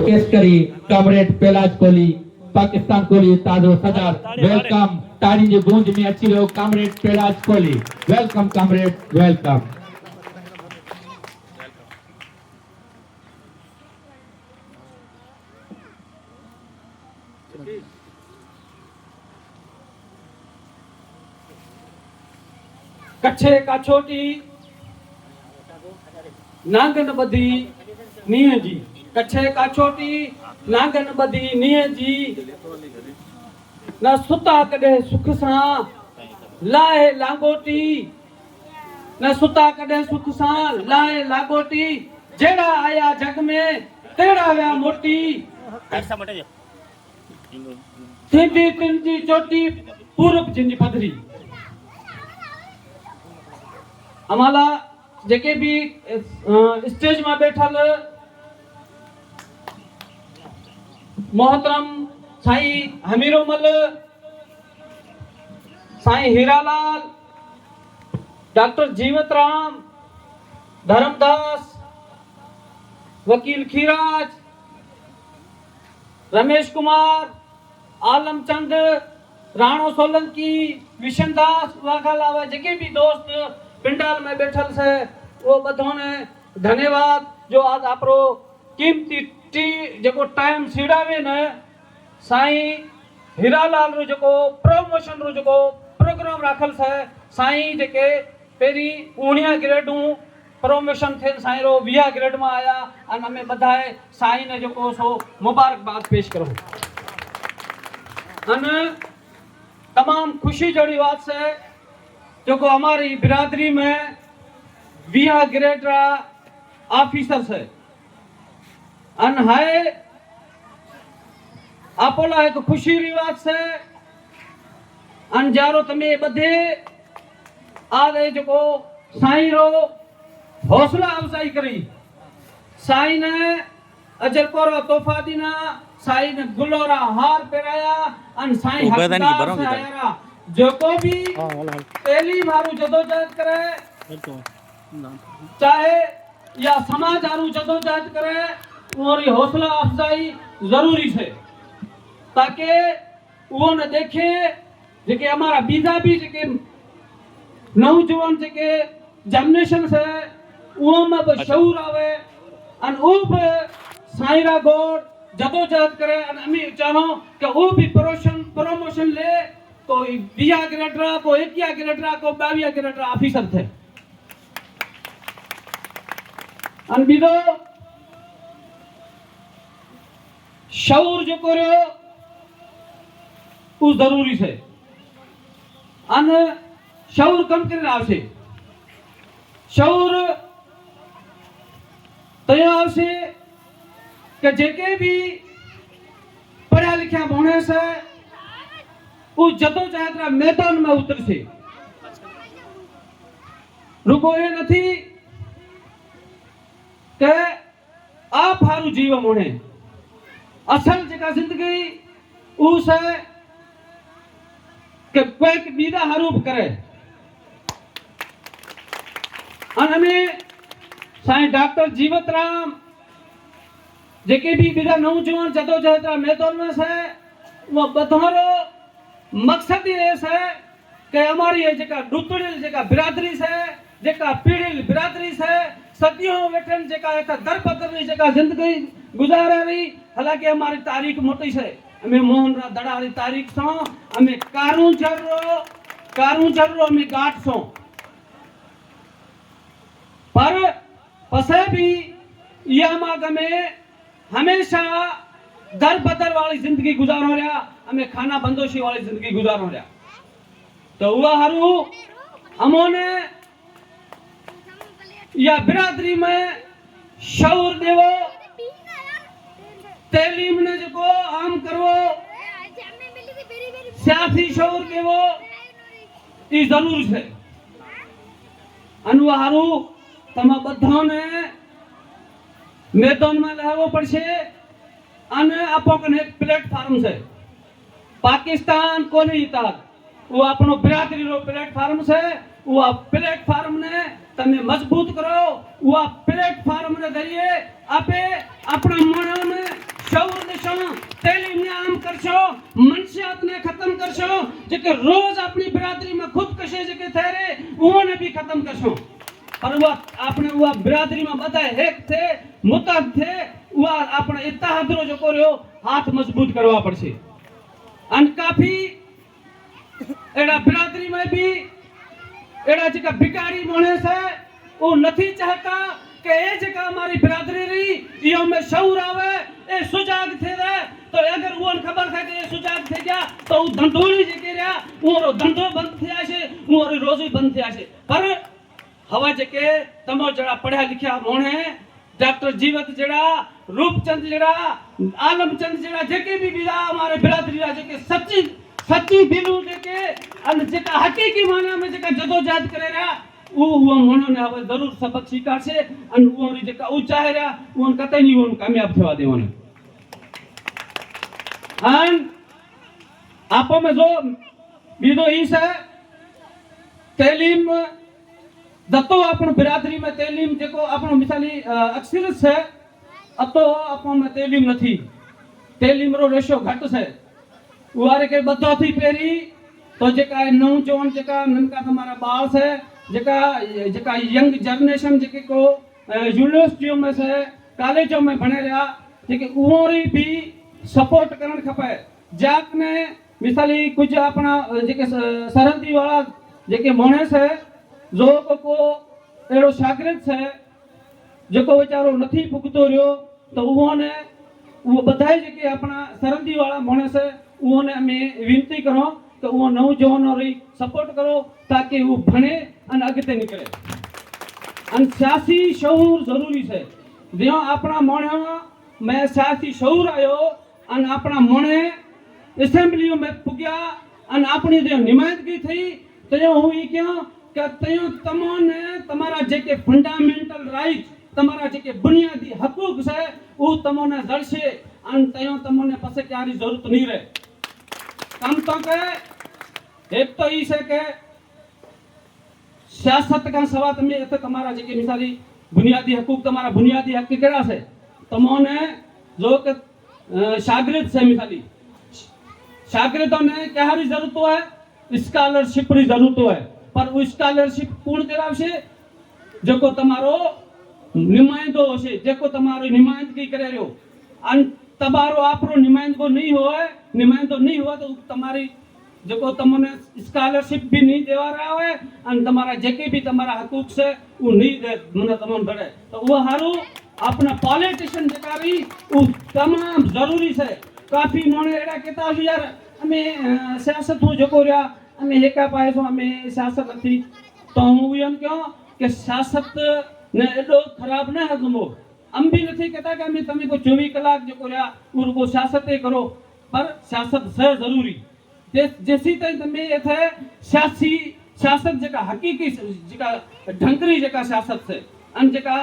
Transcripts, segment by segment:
કેસકરી કમરેડ પેલાજ કોહલી પાકિસ્તાન કોહલી તાજો સજાર વેલકમ તાળી ની ગૂંજ में अची रहियो कमरेड पेलाज कोहली वेलकम कमरेड वेलकम कच्छे काछोटी नांगन बधी नीह जी कच्छे काछोटी नांगन बधी नीह जी न सुता कदे सुख सां लाए लांगोटी न सुता कदे सुख सां लाए लांगोटी जेड़ा आया जग में तेड़ा व्या मोटी थींदी तिंजी चोटी पूरब जिंजी पधरी आम्हाला जेके भी स्टेज में बैठल मोहतरम साई हमीरोमल साई हीरालाल डॉक्टर जीवतराम धर्मदास वकील खीराज रमेश कुमार आलमचंद राणो सोलंकी विशनदास वाघालावा जेके भी दोस्त पिंडाल में बैठल से वो बधों ने धन्यवाद जो आज आपरो कीमती टी जको टाइम सीड़ावे ने साई हीरालाल रो जको प्रमोशन रो जको प्रोग्राम राखल से साई जेके पेरी 19 ग्रेडू प्रमोशन थे साई रो 20 ग्रेड में आया अन हमें बधाए साई ने जको सो मुबारकबाद पेश करो अन तमाम खुशी जड़ी बात से जो को हमारी बिरादरी में 20 ग्रेड ऑफिसर है अन है आपोला एक खुशी रिवाज से अन जारो तमे बधे आदे जो को साईं रो हौसला अफजाई करी साईं ने अजरपुर तोहफा दीना साईं ने गुलोरा हार पहराया अन साईं हकदार से आया जो को भी पहली मारू जदोजहद करे चाहे या समाज आरू जदोजहद करे और हौसला अफजाई जरूरी है ताकि वो न देखे जेके हमारा बीजा भी जेके नौजवान जेके जनरेशन से वो में शऊर आवे अन वो भी साईरा गोड़ जदोजहद करे अन हमें चाहो कि वो भी प्रमोशन ले तो 20 ग्रेडरा को 21 ग्रेडरा को 22 ग्रेडरा ऑफिसर थे अन बीजो शऊर जो करो वो जरूरी है अन शऊर कम करने आवश्य शऊर तय आवश्य कि जेके भी पढ़ा लिखा होने से वो जदोजहद मैदान में उतर से रुको ये नहीं कि आप हारू जीव मोने असल जगह जिंदगी उस है कि कोई बीदा हरूप करे हमें साईं डॉक्टर जीवतराम जेके भी बीदा नौजवान जदोजहद मैदान में से वो बधारो मकसद ये है कि हमारी ये जगह डुतड़िल जगह बिरादरी से जगह पीड़िल बिरादरी से सदियों वेठन जगह एक दर बदर जगह जिंदगी गुजारा रही हालांकि हमारी तारीख मोटी से हमें मोहन रा दड़ा वाली तारीख सो हमें कारू जर्रो हमें गाठ सो पर पसे भी यह माग में हमेशा दर बदर वाली जिंदगी गुजारो रहा हमें खाना बंदोशी वाली जिंदगी गुजारो रहा तो हुआ हरू हमोने या बिरादरी में शऊर देवो तालीम ने जो को आम करवो सियासी शऊर देवो ये जरूर है अनुवा हरू तमा बधाओ ने मैदान में लहवो पड़शे अने आपो कने एक प्लेटफॉर्म से पाकिस्तान कोनी तक वो अपनो बिरादरी रो प्लेटफॉर्म से वो प्लेटफॉर्म ने तने मजबूत करो वो प्लेटफॉर्म ने जरिए आपे अपना मन में जेके रोज अपनी बिरादरी में खुदकशी जेके थे रे उन्हें भी खत्म करशो और वो अपने वो बिरादरी में बताए हेक थे मुतहद थे वो अपने इत्तेहाद रो जो करो हाथ मजबूत करवा पड़े अन काफी एड़ा बिरादरी में भी एड़ा जेका भिखारी मानस है वो नहीं चाहता कि ए जेका हमारी बिरादरी रही यो में शऊर आवे ए सुजाग थे रे तो अगर वो खबर था कि ए सुजाग थे गया तो वो धंधोली जेके रहा वो धंधो बंद थिया छे वो रोजी बंद थिया छे पर हवा जेके तमो जड़ा पढ़ा लिखया मोणे डॉक्टर जीवत जड़ा रूपचंद जड़ा आलमचंद जड़ा जेके भी बिरा हमारे बिरादरी रा जेके सच्ची सच्ची दिलू जेके अन जेका हकीकी माना में जेका जदोजहद करे रहा वो मानो ने હવે જરૂર સબક શીખાશે અને वो जेका ऊंचा है रहा वो कतई नहीं वो कामयाब થવા દેવાનો अन आपो में जो बीजो ई છે तालीम दतो अपन बिरादरी में तालीम जेको अपन मिसाली अक्सरत છે अतो अपन में तालीम નથી तालीम रो रेशो घट છે उवारे के बधो थी पेरी तो जेका नौजवान जेका ननका तुम्हारा बाल है जेका जेका यंग जनरेशन जेके को यूनिवर्सिटियों में से कॉलेजों में बने रहा जेके उहोरी भी सपोर्ट करण खपे जाक ने मिसाली कुछ अपना जेके सरहदी वाला जेके मानस है जो को एड़ो शागिर्द है जेको बेचारो नहीं पुगतो रहो तो उहोने वो बधाई जेके अपना सरहदी वाला मानस है उहोने हमें विनती करो तो वो नौजवानों री सपोर्ट करो ताकि वो भणे और अगते निकले अन सियासी शऊर जरूरी है जो अपना मणे में सियासी शऊर आयो अन अपना मणे असेंबलियों में पुग्या अन अपनी जो नुमाइंदगी थी तो हुई क्यों कि तयो तमोने तुम्हारा जेके फंडामेंटल राइट तुम्हारा जेके बुनियादी हकूक है वो तमोने जड़से अन तयो तमोने पसे क्यारी जरूरत नहीं रहे काम तो के एक तो ई से के सियासत का सवा तमे एथे तुम्हारा जेके मिसाली बुनियादी हकूक तुम्हारा बुनियादी हक केड़ा से तमोने जो के शागिर्द से मिसाली शागिर्दों ने क्यारी जरूरत है स्कॉलरशिप री जरूरत है पर वो स्कॉलरशिप कोण करावशे जेको तमारो नुमाइंदो हशे जेको तमारी नुमाइंदगी करे रह्यो अन तबारो आपरो नुमाइंदो नहीं हुआ तो तुम्हारी जो तमने स्कॉलरशिप भी नहीं देवा रहा है और तुम्हारा जेके भी तुम्हारा हकूक से वो नहीं दे मने तमन भरे तो वो हारू अपना पॉलिटिशियन जेका रही वो तमाम जरूरी है काफी मोने एड़ा कहता यार हमें सियासत हो जको रहा हमें एका पाए सो हमें सियासत नहीं तो हूँ एम क्यों कि सियासत ने एडो खराब न हजमो हम भी नहीं कहता कि हमें तमें को 24 कलाक जो रहा उनको सियासत करो पर सियासत है जरूरी जैसी तई तमें एथे सियासी सियासत जेका हकीकी जेका ढंकरी जेका सियासत है अन जेका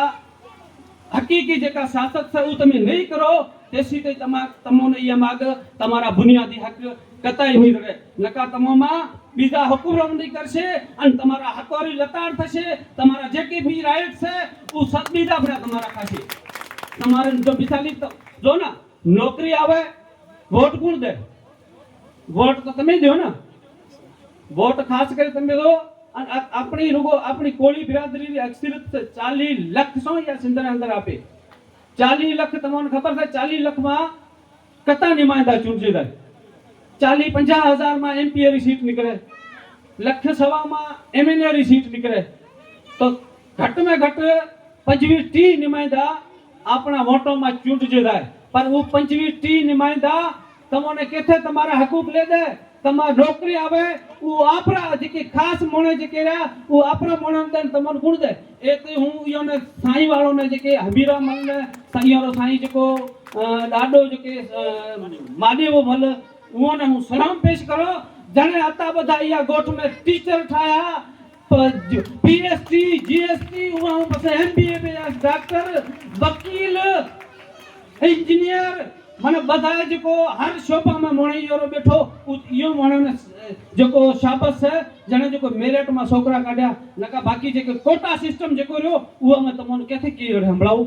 हकीकी जेका सियासत है वो तमें नहीं करो तेसी तई तमोने ये माग तुम्हारा बुनियादी हक कतई नहीं रहे नका तमोमा बीजा हुकुम नहीं करशे अन तुम्हारा हकोरी लताड़ थशे तुम्हारा जेके भी राइट्स है वो सब बीजा भरा तुम्हारा खाशे तुम्हारे जो मिसाली तो जो ना नौकरी आवे वोट कौन दे वोट तो तमें दो ना वोट खास कर तमें दो अपनी रुगो अपनी कोली बिरादरी अक्सरियत से 40 लाख सो या सिंधर अंदर आपे 40 लाख तमोने खबर है 40 लाख में कता नुमाइंदा चूंटी जाए 40-50 हजार में एमपी री सीट निकले लख सवा में एमएनए री सीट निकले तो घट में घट 25-30 नुमाइंदा अपना वोटों में चूंट जाए पर वो 25-30 नुमाइंदा तमोने केथे तुम्हारा हकूक ले दे तमार नौकरी आवे वो आपरा जेके खास मोने जेके रहा वो आपरा मोने दे तमन गुण दे एक हूं यो ने साईं वालो ने जेके हबीरा मल ने साईं साईं जेको डाडो जेके मादेवो मल वो ने हूं सलाम पेश करो जने आता बधा या गोठ में टीचर ठाया पीएचडी जीएसटी वो बस एमबीए में डॉक्टर वकील इंजीनियर माने बधाए जो हर शोभा में मोणे योरो बैठो यो मोणे ने जो शाबाश है जने जो मेरिट में छोकरा काढ्या नका बाकी जो कोटा सिस्टम जो रहो वो में तमोने केथे की हमलाऊ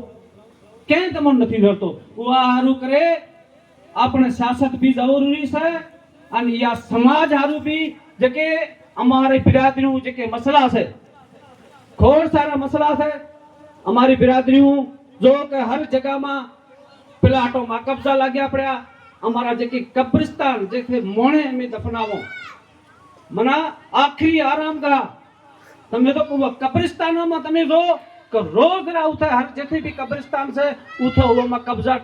कहीं तमोने नहीं रतो वो हारू करे अपने सियासत भी जरूरी है અને या समाज हारू भी जेके हमारे बिरादरियों जेके मसला से खोड़ सारा मसला है हमारी बिरादरियों जो के हर जगह में प्लाटों में कब्जा लाग्या पड़ा हमारा जेके कब्रिस्तान जेके मोणे में दफनावो मना आखिरी आराम करा तमे तो कब्रिस्तानों में तमे जो કે રોજ ઉઠે હર જેથી બી કબ્રિસ્તાન છે ઉઠો ઓમાં કબજા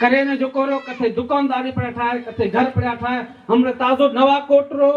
કરે ને જો કરો કથે દુકાનદારી પર ઠાય કથે ઘર પડ્યા ઠાય હમણે તાજો નવા કોટરો